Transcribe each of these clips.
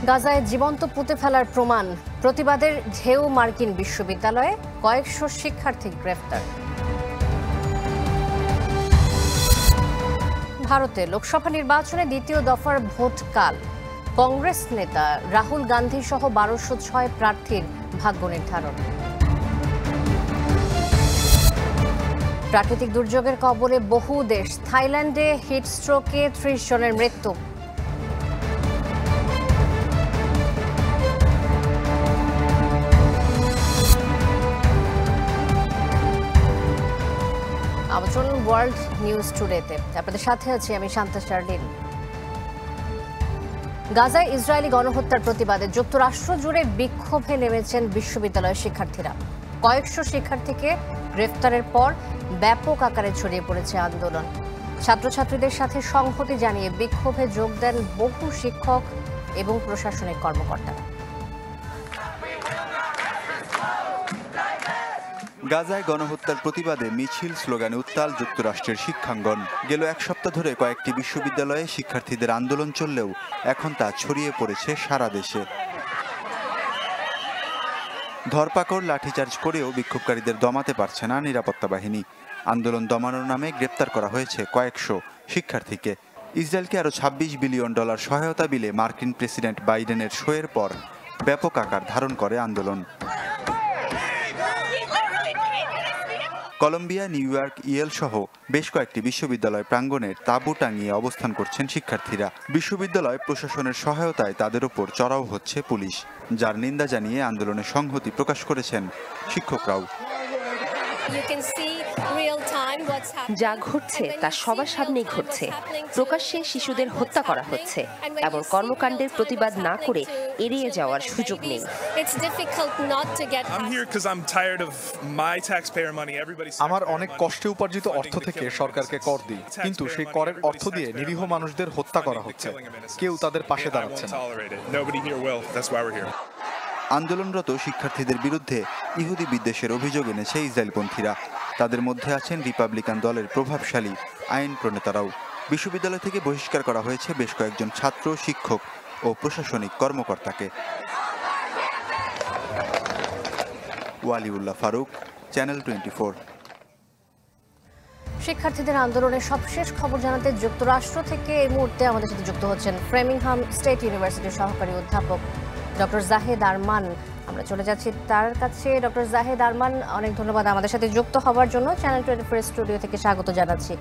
গাজায় জীবন্ত পুঁতে ফেলার প্রমাণ, প্রতিবাদের ঢেউ মার্কিন বিশ্ববিদ্যালয়ে, কয়েকশো শিক্ষার্থী গ্রেফতার। ভারতে লোকসভা নির্বাচনে দ্বিতীয় দফার ভোট কাল, কংগ্রেস নেতা রাহুল গান্ধী সহ 1206 প্রার্থীর ভাগ্য নির্ধারণ। প্রাকৃতিক দুর্যোগের কবলে বহু দেশ, থাইল্যান্ডে হিটস্ট্রোকে 30 জনের মৃত্যু। আমন্ত্রণ ওয়ার্ল্ড নিউজ টুডেতে, আপনাদের সাথে আছি আমি শান্তা শার্লিন। গাজায় ইসরায়েলি গণহত্যার প্রতিবাদে যুক্তরাষ্ট্র জুড়ে বিক্ষোভে নেমেছেন বিশ্ববিদ্যালয়ের শিক্ষার্থীরা। কয়েকশো শিক্ষার্থীকে গ্রেফতারের পর ব্যাপক আকারে ছড়িয়ে পড়েছে আন্দোলন। ছাত্রছাত্রীদের সাথে সংহতি জানিয়ে বিক্ষোভে যোগ দেন বহু শিক্ষক এবং প্রশাসনিক কর্মকর্তারা। গাজায় গণহত্যার প্রতিবাদে মিছিল, স্লোগানে উত্তাল যুক্তরাষ্ট্রের শিক্ষাঙ্গন। গেল এক সপ্তাহ ধরে কয়েকটি বিশ্ববিদ্যালয়ে শিক্ষার্থীদের আন্দোলন চললেও এখন তা ছড়িয়ে পড়েছে সারা দেশে। ধরপাকড়, লাঠিচার্জ করেও বিক্ষোভকারীদের দমাতে পারছে না নিরাপত্তা বাহিনী। আন্দোলন দমানোর নামে গ্রেপ্তার করা হয়েছে কয়েকশো শিক্ষার্থীকে। ইসরায়েলকে আরও $26 বিলিয়ন সহায়তা বিলে মার্কিন প্রেসিডেন্ট বাইডেনের সইয়ের পর ব্যাপক আকার ধারণ করে আন্দোলন। কলম্বিয়া, নিউ ইয়র্ক, ইয়েল সহ বেশ কয়েকটি বিশ্ববিদ্যালয় প্রাঙ্গণের তাঁবু টাঙিয়ে অবস্থান করছেন শিক্ষার্থীরা। বিশ্ববিদ্যালয় প্রশাসনের সহায়তায় তাদের ওপর চড়াও হচ্ছে পুলিশ, যার নিন্দা জানিয়ে আন্দোলনে সংহতি প্রকাশ করেছেন শিক্ষকরাও। যা ঘটছে তা সবার সামনেই ঘটছে। প্রকাশ্যে শিশুদের হত্যা করা হচ্ছে, এমন কর্মকাণ্ডের প্রতিবাদ না করে এড়িয়ে যাওয়ার সুযোগ নেই। আমার অনেক কষ্টে উপার্জিত অর্থ থেকে সরকারকে কর দিই, কিন্তু সেই করের অর্থ দিয়ে নিরীহ মানুষদের হত্যা করা হচ্ছে। কেউ তাদের পাশে দাঁড়াচ্ছে না। আন্দোলনরত শিক্ষার্থীদের বিরুদ্ধে ইহুদি বিদ্বেষের অভিযোগ এনেছে ইসরায়েলপন্থীরা। তাদের মধ্যে আছেন রিপাবলিকান দলের প্রভাবশালী আইন প্রণেতারাও। বিশ্ববিদ্যালয় থেকে বহিষ্কার করা হয়েছে বেশ কয়েকজন ছাত্র, শিক্ষক ও প্রশাসনিক কর্মকর্তাকে। ওয়ালিউল্লাহ ফারুক, চ্যানেল 24। শিক্ষার্থীদের আন্দোলনের সবশেষ খবর জানাতে যুক্তরাষ্ট্র থেকে এই মুহূর্তে আমাদের সাথে যুক্ত হচ্ছেন ফ্রেমিংহাম স্টেট ইউনিভার্সিটির সহকারী অধ্যাপক ডক্টর জাহেদ আরমান। আমরা চলে যাচ্ছি তার কাছে। ডক্টর জাহেদ আরমান, অনেক ধন্যবাদ আমাদের সাথে যুক্ত হওয়ার জন্য। চ্যানেল 24 স্টুডিও থেকে স্বাগত জানাচ্ছি।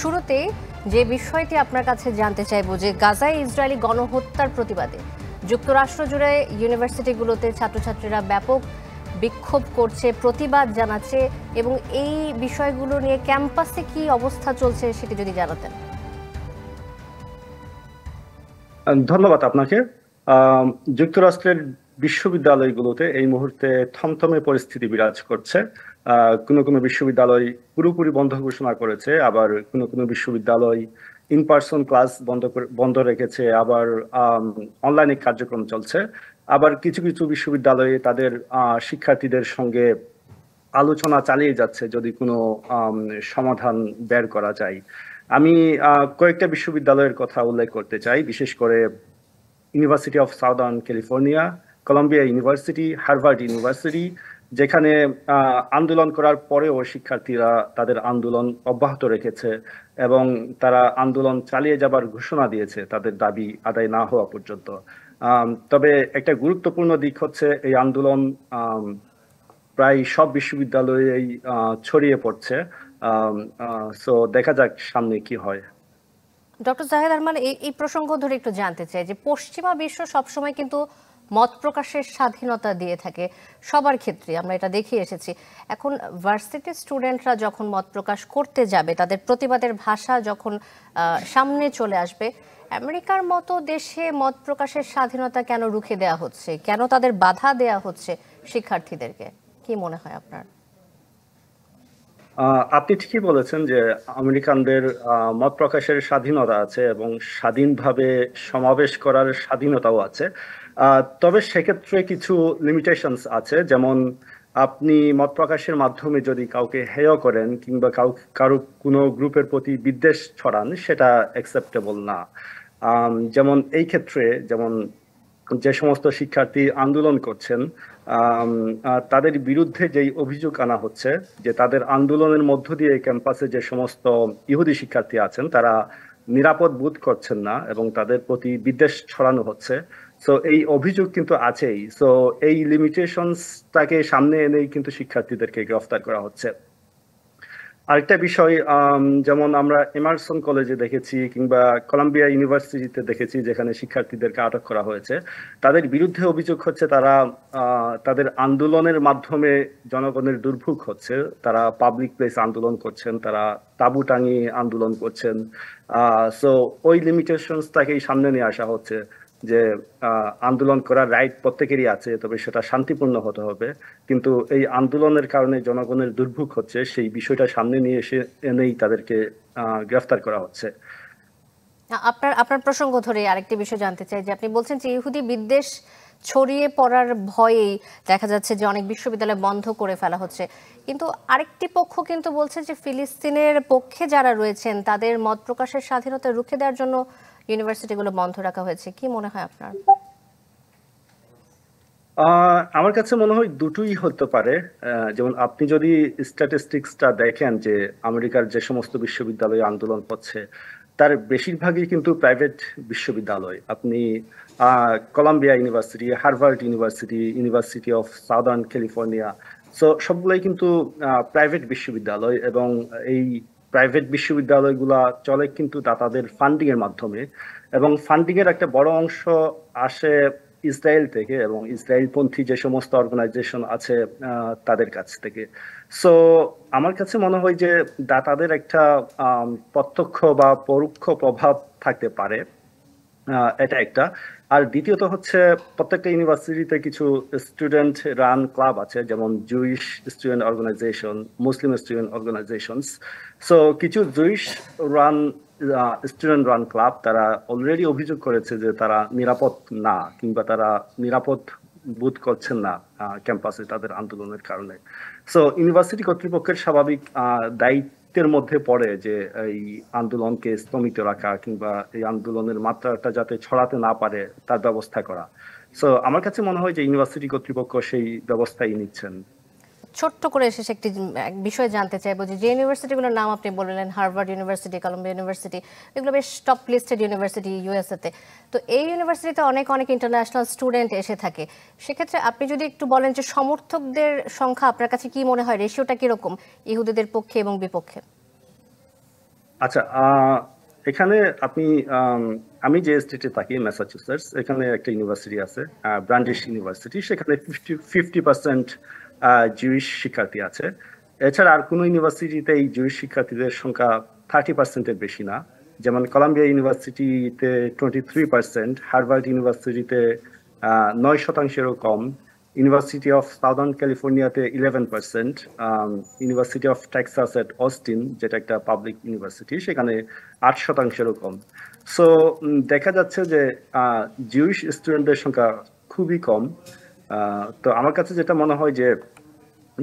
শুরুতেই যে বিষয়টি আপনার কাছে জানতে চাইবো, যে গাজায় ইসরায়েলি গণহত্যার প্রতিবাদে যুক্তরাষ্ট্র জুড়ে ইউনিভার্সিটিগুলোতে ছাত্রছাত্রীরা ব্যাপক বিক্ষোভ করছে, প্রতিবাদ জানাচ্ছে, এবং এই বিষয়গুলো নিয়ে ক্যাম্পাসে কি অবস্থা চলছে সেটি যদি জানাতেন। ধন্যবাদ আপনাকে। যুক্তরাষ্ট্রের বিশ্ববিদ্যালয়গুলোতে এই মুহূর্তে থমথমে পরিস্থিতি বিরাজ করছে। কোনো কোনো বিশ্ববিদ্যালয় পুরোপুরি বন্ধ ঘোষণা করেছে, আবার কোনো কোনো বিশ্ববিদ্যালয় ইন পার্সন ক্লাস বন্ধ রেখেছে, আবার অনলাইনে কার্যক্রম চলছে। আবার কিছু কিছু বিশ্ববিদ্যালয়ে তাদের শিক্ষার্থীদের সঙ্গে আলোচনা চালিয়ে যাচ্ছে যদি কোনো সমাধান বের করা যায়। আমি কয়েকটা বিশ্ববিদ্যালয়ের কথা উল্লেখ করতে চাই, বিশেষ করে university of southern California, Columbia university, Harvard university, যেখানে আন্দোলন করার পরেও শিক্ষার্থীরা তাদের আন্দোলন অব্যাহত রেখেছে এবং তারা আন্দোলন চালিয়ে যাবার ঘোষণা দিয়েছে তাদের দাবি আদায় না হওয়া পর্যন্ত। তবে একটা গুরুত্বপূর্ণ দিক হচ্ছে এই আন্দোলন প্রায় সব বিশ্ববিদ্যালয়েই ছড়িয়ে পড়ছে। সো দেখা যাক সামনে কি হয়। ডক্টর জাহেদ আরমান, এই প্রসঙ্গ ধরে একটু জানতে চাই যে পশ্চিমা বিশ্ব সবসময় কিন্তু মত প্রকাশের স্বাধীনতা দিয়ে থাকে সবার ক্ষেত্রে, আমরা এটা দেখে এসেছি। এখন ভার্সিটির স্টুডেন্টরা যখন মত প্রকাশ করতে যাবে, তাদের প্রতিবাদের ভাষা যখন সামনে চলে আসবে, আমেরিকার মতো দেশে মত প্রকাশের স্বাধীনতা কেন রুখে দেওয়া হচ্ছে? কেন তাদের বাধা দেওয়া হচ্ছে শিক্ষার্থীদেরকে? কি মনে হয় আপনার? আপনি ঠিকই বলেছেন যে আমেরিকানদের মত প্রকাশের স্বাধীনতা আছে এবং স্বাধীনভাবে সমাবেশ করার স্বাধীনতাও আছে। তবে সেক্ষেত্রে কিছু লিমিটেশনস আছে, যেমন আপনি মত প্রকাশের মাধ্যমে যদি কাউকে হেয় করেন কিংবা কারো কোনো গ্রুপের প্রতি বিদ্বেষ ছড়ান, সেটা অ্যাকসেপ্টেবল না। যেমন এই ক্ষেত্রে যেমন যে সমস্ত শিক্ষার্থী আন্দোলন করছেন তাদের বিরুদ্ধে যেই অভিযোগ আনা হচ্ছে যে তাদের আন্দোলনের মধ্য দিয়ে ক্যাম্পাসে যে সমস্ত ইহুদি শিক্ষার্থী আছেন তারা নিরাপদ বোধ করছেন না এবং তাদের প্রতি বিদ্বেষ ছড়ানো হচ্ছে। সো এই অভিযোগ কিন্তু আছেই। সো এই লিমিটেশনসটাকে সামনে এনেই কিন্তু শিক্ষার্থীদেরকে গ্রেফতার করা হচ্ছে। আরেকটা বিষয় যেমন আমরা এমারসন কলেজে দেখেছি কিংবা কলাম্বিয়া ইউনিভার্সিটিতে দেখেছি যেখানে শিক্ষার্থীদেরকে আটক করা হয়েছে, তাদের বিরুদ্ধে অভিযোগ হচ্ছে তারা তাদের আন্দোলনের মাধ্যমে জনগণের দুর্ভোগ হচ্ছে, তারা পাবলিক প্লেস আন্দোলন করছেন, তারা তাঁবু টাঙিয়ে আন্দোলন করছেন। সো ওই লিমিটেশনসটাকেই সামনে নিয়ে আসা হচ্ছে যে আন্দোলন করার রাইট প্রত্যেকেরই আছে, তবে সেটা শান্তিপূর্ণ হতে হবে, কিন্তু এই আন্দোলনের কারণে জনগণের দুর্ভোগ হচ্ছে সেই বিষয়টা সামনে নিয়ে এসে এনেই তাদেরকে গ্রেফতার করা হচ্ছে। আপনার প্রসঙ্গ ধরে আরেকটি বিষয় জানতে চাই যে আপনি বলছেন যে ইহুদি বিদ্বেষ ছড়িয়ে পড়ার ভয়েই দেখা যাচ্ছে যে অনেক বিশ্ববিদ্যালয় বন্ধ করে ফেলা হচ্ছে, কিন্তু আরেকটি পক্ষ কিন্তু বলছে যে ফিলিস্তিনের পক্ষে যারা রয়েছেন তাদের মত প্রকাশের স্বাধীনতা রুখে দেওয়ার জন্য ইউনিভার্সিটিগুলো বন্ধ রাখা হয়েছে। কি মনে হয় আপনার? আমার কাছে মনে হয় দুটোই হতে পারে। যেমন আপনি যদি স্ট্যাটিস্টিক্সটা দেখেন যে আমেরিকার যে সমস্ত বিশ্ববিদ্যালয়ে আন্দোলন হচ্ছে তার বেশিরভাগই কিন্তু প্রাইভেট বিশ্ববিদ্যালয়। আপনি Columbia university, Harvard university, university of southern California, so সবগুলোই কিন্তু প্রাইভেট বিশ্ববিদ্যালয় এবং এই প্রাইভেট বিশ্ববিদ্যালয়গুলা চলে কিন্তু দাতাদের ফান্ডিং এর মাধ্যমে, এবং ফান্ডিং এর একটা বড় অংশ আসে ইসরায়েল থেকে এবং ইসরায়েলপন্থী যে সমস্ত অর্গানাইজেশন আছে তাদের কাছ থেকে। সো আমার কাছে মনে হয় যে দাতাদের একটা প্রত্যক্ষ বা পরোক্ষ প্রভাব থাকতে পারে, এটা একটা। আর দ্বিতীয়ত হচ্ছে প্রত্যেকটা ইউনিভার্সিটিতে কিছু স্টুডেন্ট রান ক্লাব আছে, যেমন Jewish student organisation, Muslim student organisations. So কিছু জুইশ স্টুডেন্ট রান ক্লাব তারা অলরেডি অভিযোগ করেছে যে তারা নিরাপদ না কিংবা তারা নিরাপদ বোধ করছেন না ক্যাম্পাসে তাদের আন্দোলনের কারণে। সো ইউনিভার্সিটি কর্তৃপক্ষের স্বাভাবিক দায়িত্বের মধ্যে পড়ে যে এই আন্দোলনকে স্তমিত রাখা কিংবা এই আন্দোলনের মাত্রাটা যাতে ছড়াতে না পারে তার ব্যবস্থা করা। সো আমার কাছে মনে হয় যে ইউনিভার্সিটি কর্তৃপক্ষ সেই ব্যবস্থাই নিচ্ছেন। ছোট্ট করে শেষে একটি বিষয় জানতে চাইবো যে ইউনিভার্সিটিগুলোর নাম আপনি বললেন, হার্ভার্ড ইউনিভার্সিটি, কলম্বিয়া ইউনিভার্সিটি, এগুলো বেশ টপ লিস্টেড ইউনিভার্সিটি ইউএসএতে। তো এই ইউনিভার্সিটিতে অনেক ইন্টারন্যাশনাল স্টুডেন্ট এসে থাকে, সেক্ষেত্রে আপনি যদি একটু বলেন যে সমর্থকদের সংখ্যা আপনার কাছে কি মনে হয়, রেশিওটা কিরকম ইহুদিদের পক্ষে এবং বিপক্ষে? আচ্ছা, এখানে আপনি আমি যে স্টেটে থাকি ম্যাসাচুসেটস, এখানে একটা ইউনিভার্সিটি আছে ব্রান্ডিশ ইউনিভার্সিটি, সেখানে 50% জুইশ শিক্ষার্থী আছে। এছাড়া আর কোনো ইউনিভার্সিটিতে এই জুইশ শিক্ষার্থীদের সংখ্যা 30%-এর বেশি না। যেমন কলাম্বিয়া ইউনিভার্সিটিতে 23%, হার্ভার্ড ইউনিভার্সিটিতে 9%-এরও কম, ইউনিভার্সিটি অফ সাউদার্ন ক্যালিফোর্নিয়াতে 11%, university of Texas at Austin যেটা একটা পাবলিক ইউনিভার্সিটি সেখানে 8%-এরও কম। সো দেখা যাচ্ছে যে জুইশ স্টুডেন্টদের সংখ্যা খুবই কম। তো আমার কাছে যেটা মনে হয় যে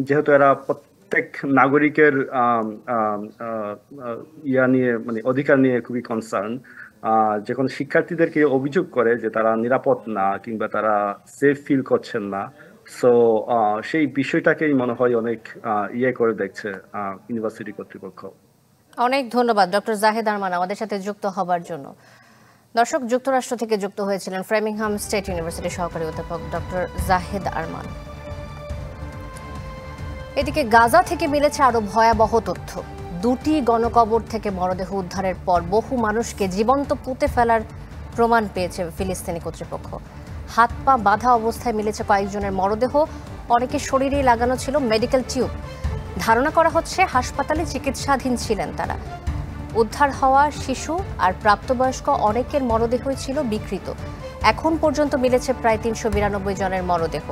যেহেতু এরা প্রত্যেক নাগরিকের নিয়ে মানে অধিকার নিয়ে খুবই কনসার্ন, যখন শিক্ষার্থীদেরকে অভিযোগ করে যে তারা নিরাপদ না কিংবা তারা সেফ ফিল করছেন না, সো সেই বিষয়টাকেই মনে হয় অনেক করে দেখছে ইউনিভার্সিটি কর্তৃপক্ষ। অনেক ধন্যবাদ ডক্টর জাহেদ আরমান আমাদের সাথে যুক্ত হবার জন্য। দর্শক, যুক্তরাষ্ট্র থেকে যুক্ত হয়েছিলেন ফ্রেমিংহাম স্টেট ইউনিভার্সিটির সহকারী অধ্যাপক ডক্টর জাহেদ আরমান। এদিকে গাজা থেকে মিলেছে আরো ভয়াবহ তথ্য। 2টি গণকবর থেকে মরদেহ উদ্ধারের পর বহু মানুষকে জীবন্ত পুঁতে ফেলার প্রমাণ পেয়েছে ফিলিস্তিনি কর্তৃপক্ষ। হাত পা বাঁধা অবস্থায় মিলেছে কয়েকজনের মরদেহ, অনেকের শরীরেই লাগানো ছিল মেডিকেল টিউব। ধারণা করা হচ্ছে হাসপাতালে চিকিৎসাধীন ছিলেন তারা। উদ্ধার হওয়া শিশু আর প্রাপ্তবয়স্ক অনেকের মরদেহই ছিল বিকৃত। এখন পর্যন্ত মিলেছে প্রায় 392 জনের মরদেহ,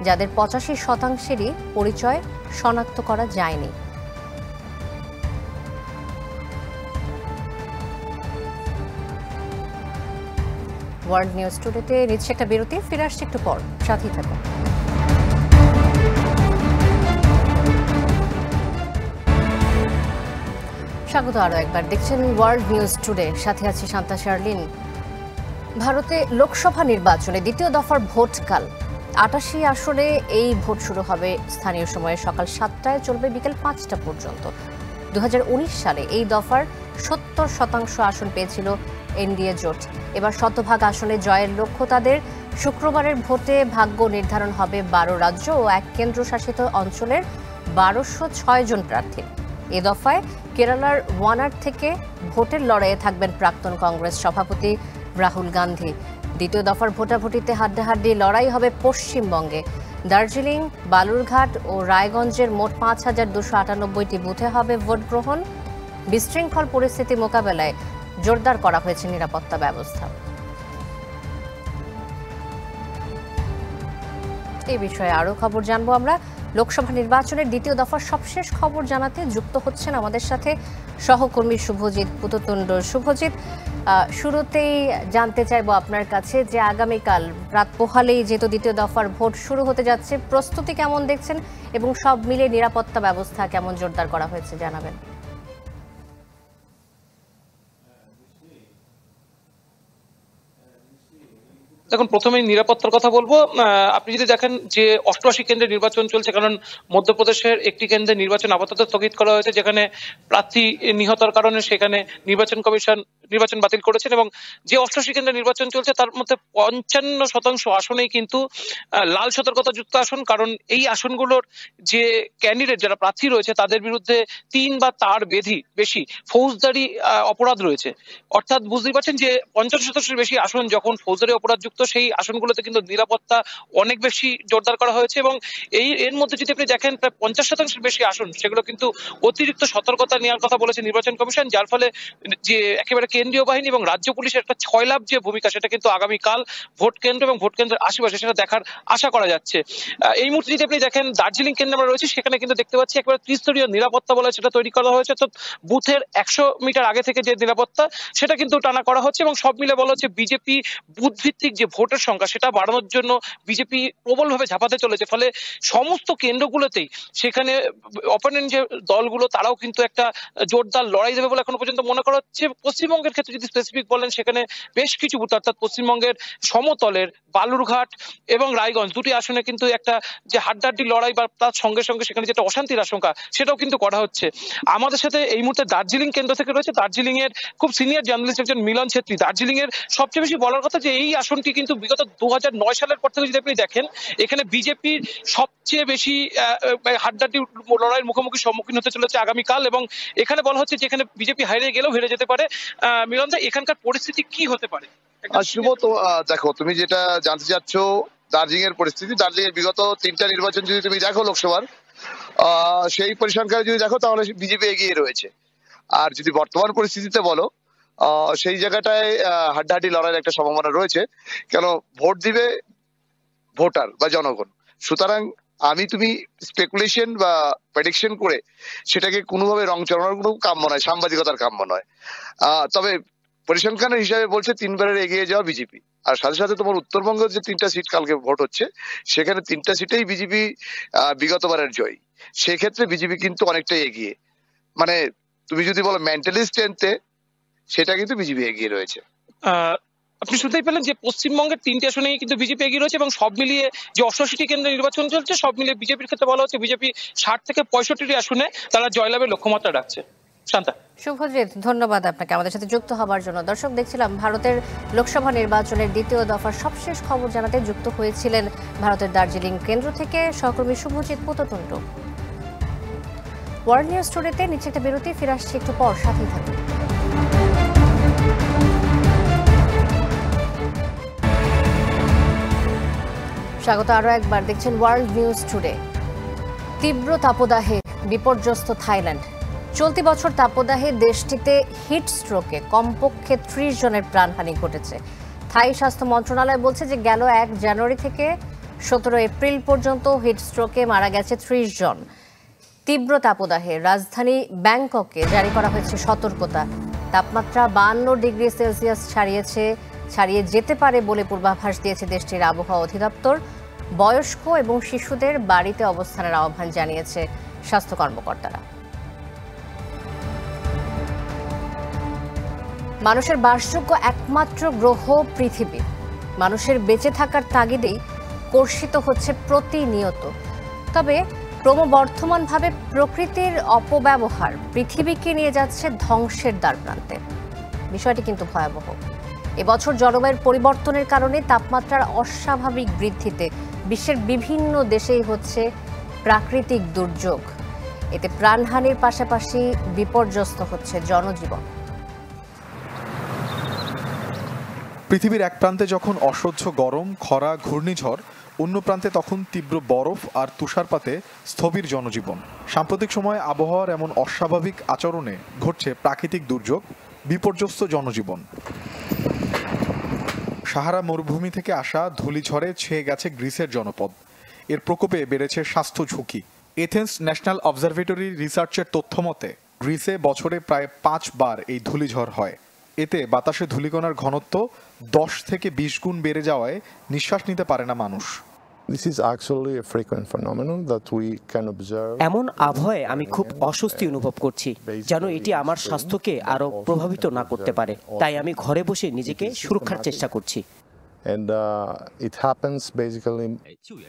যাদের 85%-এরই পরিচয় শনাক্ত করা যায়নি। ওয়ার্ল্ড নিউজ টুডেতে নিচ্ছে একটা বিরতি, ফিরে আসছে একটু পর, সাথেই থাকুন। স্বাগত আরো একবার, দেখছেন ওয়ার্ল্ড নিউজ টুডে, সাথে আছি শান্তা শার্লিন। ভারতে লোকসভা নির্বাচনে দ্বিতীয় দফার ভোট কাল ৮৮ আসনে এই ভোট শুরু হবে স্থানীয় সময়ে সকাল ৭টায়, চলবে বিকেল ৫টা পর্যন্ত। ২০১৯ সালে এই দফার ৭০% আসন পেয়েছিল এনডিএ জোট। এবার শতভাগ আসনে জয়ের লক্ষ্য তাদের। শুক্রবারের ভোটে ভাগ্য নির্ধারণ হবে ১২ রাজ্য ও ১ কেন্দ্রশাসিত অঞ্চলের ১২০৬ জন প্রার্থী। এ দফায় কেরালার ওয়ানাড থেকে ভোটের লড়াইয়ে থাকবেন প্রাক্তন কংগ্রেস সভাপতি রাহুল গান্ধী। দ্বিতীয় দফার ভোটাভুটিতে হাড্ডাহাড্ডি লড়াই হবে পশ্চিমবঙ্গে। দার্জিলিং, বালুরঘাট ও রায়গঞ্জের মোট ৫,২৯৮টি বুথে হবে ভোট গ্রহণ। বিশৃঙ্খল পরিস্থিতি মোকাবেলায় জোরদার করা হয়েছে নিরাপত্তা ব্যবস্থা। এই বিষয়ে আরও খবর জানবো আমরা। লোকসভা নির্বাচনের দ্বিতীয় দফার সবশেষ খবর জানাতে যুক্ত হচ্ছেন আমাদের সাথে সহকর্মী শুভজিৎ পুততুণ্ড। শুভজিৎ, শুরুতেই জানতে চাইবো আপনার কাছে যে আগামীকাল রাত পোহালেই যেহেতু দ্বিতীয় দফার ভোট শুরু হতে যাচ্ছে, প্রস্তুতি কেমন দেখছেন এবং সব মিলে নিরাপত্তা ব্যবস্থা কেমন জোরদার করা হয়েছে জানাবেন। দেখুন, প্রথমেই নিরাপত্তার কথা বলবো। আপনি যদি দেখেন যে ৮৮ কেন্দ্রে নির্বাচন চলছে, কারণ মধ্যপ্রদেশের একটি কেন্দ্রে নির্বাচন আপাতত স্থগিত করা হয়েছে, যেখানে প্রার্থী নিহতর কারণে সেখানে নির্বাচন কমিশন নির্বাচন বাতিল করেছেন। এবং যে ৮৮ কেন্দ্রে নির্বাচন চলছে তার মধ্যে ৫৫% আসনেই কিন্তু লাল সতর্কতাযুক্ত আসন, কারণ এই আসনগুলোর যে ক্যান্ডিডেট যারা প্রার্থী রয়েছে তাদের বিরুদ্ধে ৩ বা তার বেশি ফৌজদারি অপরাধ রয়েছে। অর্থাৎ বুঝতেই পারছেন যে ৫০% বেশি আসন যখন ফৌজদারি অপরাধযুক্ত, সেই আসনগুলোতে কিন্তু নিরাপত্তা অনেক বেশি জোরদার করা হয়েছে। এবং এর মধ্যে যদি আপনি দেখেন প্রায় ৫০% বেশি আসন, সেগুলো কিন্তু অতিরিক্ত সতর্কতা নেওয়ার কথা বলেছে নির্বাচন কমিশন, যার ফলে যে একেবারে কেন্দ্রীয় বাহিনী এবং রাজ্য পুলিশের একটা ছয়লাভ যে ভূমিকা, সেটা কিন্তু আগামীকাল ভোট কেন্দ্র এবং ভোট কেন্দ্রের আশেপাশে সেটা দেখার আশা করা যাচ্ছে। এই মুহূর্তে যদি আপনি দেখেন দার্জিলিং কেন্দ্রে আমরা রয়েছে, সেখানে কিন্তু দেখতে পাচ্ছি একেবারে ত্রিস্তরীয় নিরাপত্তা বলে সেটা তৈরি করা হয়েছে। তো বুথের ১০০ মিটার আগে থেকে যে নিরাপত্তা সেটা কিন্তু টানা করা হচ্ছে। এবং সব মিলে বলা হচ্ছে বিজেপি বুথ ভিত্তিক যে ভোটের সংখ্যা সেটা বাড়ানোর জন্য বিজেপি প্রবলভাবে ঝাঁপাতে চলেছে। ফলে সমস্ত কেন্দ্রগুলোতেই সেখানে অপোনেন্ট যে দলগুলো তারাও কিন্তু একটা জোরদার লড়াই দেবে বলে এখনো পর্যন্ত মনে করা হচ্ছে। পশ্চিমবঙ্গের ক্ষেত্রে যদি স্পেসিফিক বলেন, সেখানে বেশ কিছু বুথ অর্থাৎ পশ্চিমবঙ্গের সমতলের বালুরঘাট এবং রায়গঞ্জ দুটি আসনে কিন্তু একটা যে হাড্ডাহাড্ডি লড়াই বা তার সঙ্গে সঙ্গে সেখানে যেটা অশান্তির আশঙ্কা সেটাও কিন্তু করা হচ্ছে। আমাদের সাথে এই মুহূর্তে দার্জিলিং কেন্দ্র থেকে রয়েছে দার্জিলিং এর খুব সিনিয়র জার্নালিস্ট একজন মিলন ছেত্রী। দার্জিলিং এর সবচেয়ে বেশি বলার কথা যে এই আসনটি কিন্তু বিগত ২০০৯ সালের পর থেকে যদি আপনি দেখেন, এখানে বিজেপির সবচেয়ে বেশি হাড্ডাহাড্ডি লড়াইয়ের মুখোমুখি সম্মুখীন হতে চলেছে আগামীকাল। এবং এখানে বলা হচ্ছে যে এখানে বিজেপি হারিয়ে গেলেও হেরে যেতে পারে। মিলন দা, এখানকার পরিস্থিতি কি হতে পারে? শুভ, তো দেখো, তুমি যেটা জানতে চাচ্ছ দার্জিলিং এর পরিস্থিতি, দার্জিলিং এর বিগত ৩টা নির্বাচন যদি তুমি দেখো লোকসভার, সেই পরিসংখ্যানে যদি দেখো তাহলে বিজেপি এগিয়ে রয়েছে। আর যদি বর্তমান পরিস্থিতিতে বলো, সেই জায়গাটায় হাড্ডাহাড্ডি লড়াইয়ের একটা সম্ভাবনা রয়েছে। কেন, ভোট দিবে ভোটার বা জনগণ। সুতরাং তুমি স্পেকুলেশন বা প্রেডিকশন করে সেটাকে কোনোভাবে রং চড়ানোর কোনো কাম্য নয়, সাংবাদিকতার কাম্য নয়। তবে পরিসংখ্যানের হিসাবে বলছে ৩বারের এগিয়ে যাওয়া বিজেপি। আর সাথে সাথে তোমার উত্তরবঙ্গের যে ৩টা সিট কালকে ভোট হচ্ছে, সেখানে 3টা সিটেই বিজেপি বিগতবারের জয়ী। সেক্ষেত্রে বিজেপি কিন্তু অনেকটাই এগিয়ে। মানে তুমি যদি বলো মেন্টালি স্ট্রেংথে, সেটা কিন্তু বিজেপি এগিয়ে রয়েছে। আপনি শুনতেই পেলেন যে পশ্চিমবঙ্গের 3টে আসনেই কিন্তু বিজেপি এগিয়ে রয়েছে। এবং সব মিলিয়ে যে ৮৮টি কেন্দ্রে নির্বাচন চলছে, সব মিলিয়ে বিজেপির ক্ষেত্রে বলা হচ্ছে বিজেপি ৬০ থেকে ৬৫টি আসনে তারা জয়লাভের লক্ষ্যমাত্রা রাখছে। শান্তা। শুভজিৎ, ধন্যবাদ আপনাকে আমাদের সাথে যুক্ত হবার জন্য। দর্শক, দেখছিলাম ভারতের লোকসভা নির্বাচনের দ্বিতীয় দফার সবশেষ খবর জানাতে যুক্ত হয়েছিলেন ভারতের দার্জিলিং কেন্দ্র থেকে সহকর্মী শুভজিৎ পুততুণ্ড। ওয়ার্ল্ড নিউজ টুডেতে নিচে একটা বিরতি, ফিরে আসছি একটু পর, সাথেই থাকুন। স্বাগত আরও একবার, দেখছেন ওয়ার্ল্ড নিউজ টুডে। তীব্র তাপদাহে বিপর্যস্ত থাইল্যান্ড। চলতি বছর তাপদাহে দেশটিতে হিট স্ট্রোকে কমপক্ষে ৩০ জনের প্রাণহানি ঘটেছে। থাই স্বাস্থ্য মন্ত্রণালয় বলছে যে গেল ১ জানুয়ারি থেকে ১৭ এপ্রিল পর্যন্ত হিট স্ট্রোকে মারা গেছে ৩০ জন। তীব্র তাপদাহে রাজধানী ব্যাংককে জারি করা হয়েছে সতর্কতা। তাপমাত্রা ৫২ ডিগ্রি সেলসিয়াস ছাড়িয়ে যেতে পারে বলে পূর্বাভাস দিয়েছে দেশটির আবহাওয়া অধিদপ্তর। বয়স্ক এবং শিশুদের বাড়িতে অবস্থানের আহ্বান জানিয়েছে স্বাস্থ্য কর্মকর্তারা। মানুষের বাসযোগ্য একমাত্র গ্রহ পৃথিবী। মানুষের বেঁচে থাকার তাগিদেই কর্ষিত হচ্ছে প্রতিনিয়ত। তবে ক্রমবর্ধমানভাবে প্রকৃতির অপব্যবহার পৃথিবীকে নিয়ে যাচ্ছে ধ্বংসের দ্বারপ্রান্তে। বিষয়টি কিন্তু ভয়াবহ। এবছর জলবায়ুর পরিবর্তনের কারণে তাপমাত্রার অস্বাভাবিক বৃদ্ধিতে বিশ্বের বিভিন্ন দেশেই হচ্ছে প্রাকৃতিক দুর্যোগ। এতে প্রাণহানির পাশাপাশি বিপর্যস্ত হচ্ছে জনজীবন। পৃথিবীর এক প্রান্তে যখন অসহ্য গরম, খরা, ঘূর্ণিঝড়, অন্য প্রান্তে তখন তীব্র বরফ আর তুষারপাতে স্থবির জনজীবন। সাম্প্রতিক সময়ে আবহাওয়ার এমন অস্বাভাবিক আচরণে ঘটছে প্রাকৃতিক দুর্যোগ, বিপর্যস্ত জনজীবন। সাহারা মরুভূমি থেকে আসা ধূলিঝড়ে ছেয়ে গেছে গ্রিসের জনপদ। এর প্রকোপে বেড়েছে স্বাস্থ্য ঝুঁকি। এথেন্স ন্যাশনাল অবজারভেটরি রিসার্চের তথ্য মতে গ্রিসে বছরে প্রায় 5 বার এই ধূলিঝড় হয়। এতে বাতাসে ধূলিকণার ঘনত্ব 10 থেকে 20 গুণ বেড়ে যাওয়ায় নিঃশ্বাস নিতে পারে না মানুষ। এমন আবহাওয়ায় আমি খুব অস্বস্তি অনুভব করছি, যেন এটি আমার স্বাস্থ্যকে আরো প্রভাবিত না করতে পারে। তাই আমি ঘরে বসে নিজেকে সুরক্ষার চেষ্টা করছি।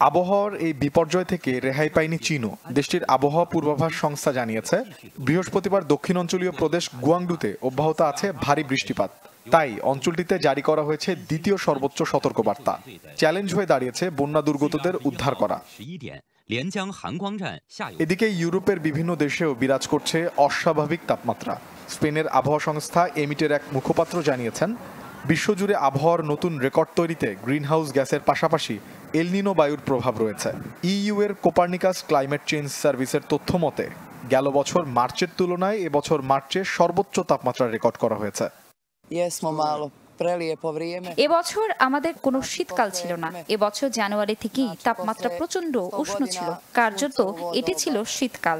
আবহাওয়ার এই বিপর্যয় থেকে রেহাই পায়নি চীনও। দেশটির আবহাওয়া পূর্বাভাস সংস্থা জানিয়েছে বৃহস্পতিবার দক্ষিণ অঞ্চলীয় প্রদেশ গুয়াংডুতে অব্যাহত আছে ভারী বৃষ্টিপাত। তাই অঞ্চলটিতে জারি করা হয়েছে দ্বিতীয় সর্বোচ্চ সতর্কবার্তা। চ্যালেঞ্জ হয়ে দাঁড়িয়েছে বন্যা দুর্গতদের উদ্ধার করা। এদিকে ইউরোপের বিভিন্ন দেশেও বিরাজ করছে অস্বাভাবিক তাপমাত্রা। স্পেনের আবহাওয়া সংস্থা এমিটের এক মুখপাত্র জানিয়েছেন বিশ্বজুড়ে আবহাওয়ার নতুন রেকর্ড তৈরিতে গ্রিনহাউস গ্যাসের পাশাপাশি এল নিনো বায়ুর প্রভাব রয়েছে। ইইউ এর কোপার্নিকাস ক্লাইমেট চেঞ্জ সার্ভিসের তথ্য মতে গেল বছর মার্চের তুলনায় এবছর মার্চে সর্বোচ্চ তাপমাত্রা রেকর্ড করা হয়েছে। এবছর আমাদের কোনো শীতকাল ছিল না। এবছর জানুয়ারি থেকেই তাপমাত্রা প্রচন্ড উষ্ণ ছিল, কার্যত এটি ছিল শীতকাল।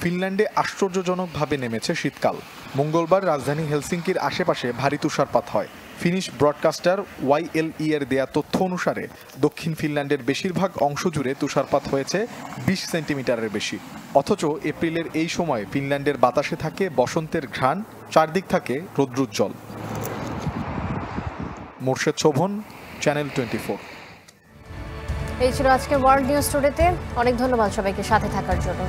ফিনল্যান্ডে আশ্চর্যজনকভাবে নেমেছে শীতকাল। মঙ্গলবার রাজধানী হেলসিঙ্কির আশেপাশে ভারী তুষারপাত হয়। ফিনিশ ব্রডকাস্টার YLE এর দেয়া তথ্য অনুসারে দক্ষিণ ফিনল্যান্ডের বেশিরভাগ অংশ জুড়ে তুষারপাত হয়েছে 20 সেন্টিমিটারের বেশি। অথচ এপ্রিলের এই সময় ফিনল্যান্ডের বাতাসে থাকে বসন্তের ঘ্রাণ, চারদিক থাকে রৌদ্রোজ্জ্বল। মোর্শেদ শোভন, চ্যানেল 24। এই ছিল আজকে ওয়ার্ল্ড নিউজ টুডেতে। অনেক ধন্যবাদ সবাইকে সাথে থাকার জন্য।